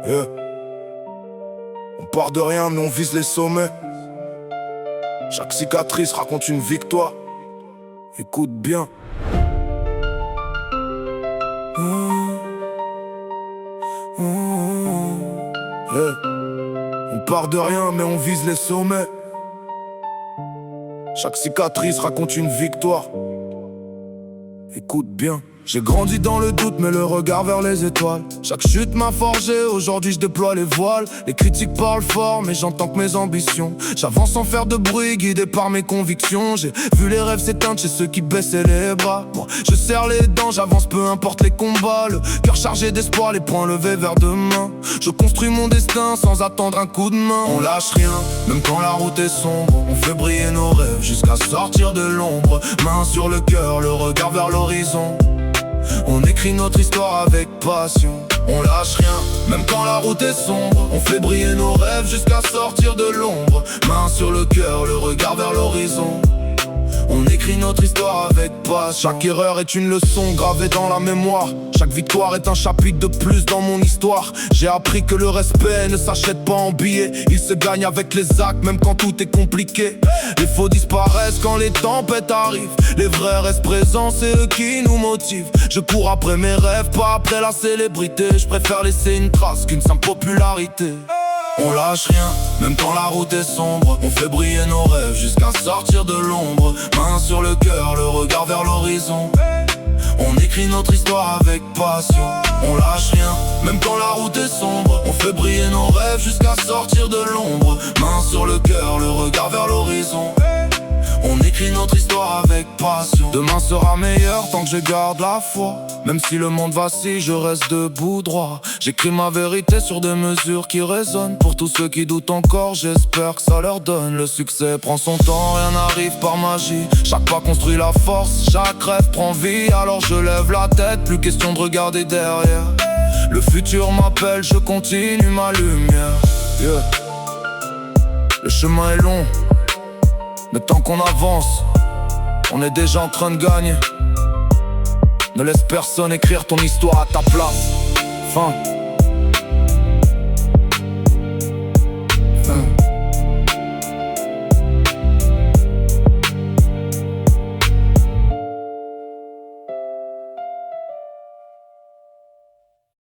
Yeah. On part de rien mais on vise les sommets. Chaque cicatrice raconte une victoire. Écoute bien. Yeah. On part de rien mais on vise les sommets. Chaque cicatrice raconte une victoire. Écoute bien. J'ai grandi dans le doute mais le regard vers les étoiles. Chaque chute m'a forgé, aujourd'hui je déploie les voiles. Les critiques parlent fort mais j'entends que mes ambitions. J'avance sans faire de bruit, guidé par mes convictions. J'ai vu les rêves s'éteindre chez ceux qui baissaient les bras. Moi je serre les dents, j'avance peu importe les combats. Le cœur chargé d'espoir, les poings levés vers demain. Je construis mon destin sans attendre un coup de main. On lâche rien, même quand la route est sombre. On fait briller nos rêves jusqu'à sortir de l'ombre. Main sur le cœur, le regard vers l'horizon. On écrit notre histoire avec passion. On lâche rien, même quand la route est sombre. On fait briller nos rêves jusqu'à sortir de l'ombre. Main sur le cœur, le regard vers l'horizon. On écrit notre histoire avec passion. Chaque erreur est une leçon gravée dans la mémoire. Chaque victoire est un chapitre de plus dans mon histoire. J'ai appris que le respect ne s'achète pas en billets. Il se gagne avec les actes même quand tout est compliqué. Les faux disparaissent quand les tempêtes arrivent. Les vrais restent présents, c'est eux qui nous motivent. Je cours après mes rêves, pas après la célébrité. Je préfère laisser une trace qu'une simple popularité. On lâche rien, même quand la route est sombre. On fait briller nos rêves jusqu'à sortir de l'ombre. Main sur le cœur, le regard vers l'horizon. On écrit notre histoire avec passion. On lâche rien, même quand la route est sombre. On fait briller nos rêves jusqu'à sortir de l'ombre. Main sur le cœur, le regard vers l'horizon. On écrit notre histoire avec passion. Demain sera meilleur tant que je garde la foi. Même si le monde vacille, je reste debout droit. J'écris ma vérité sur des mesures qui résonnent. Pour tous ceux qui doutent encore, j'espère que ça leur donne. Le succès prend son temps, rien n'arrive par magie. Chaque pas construit la force, chaque rêve prend vie. Alors je lève la tête, plus question de regarder derrière. Le futur m'appelle, je continue ma lumière. Yeah. Le chemin est long, mais tant qu'on avance, on est déjà en train de gagner. Ne laisse personne écrire ton histoire à ta place. Fin.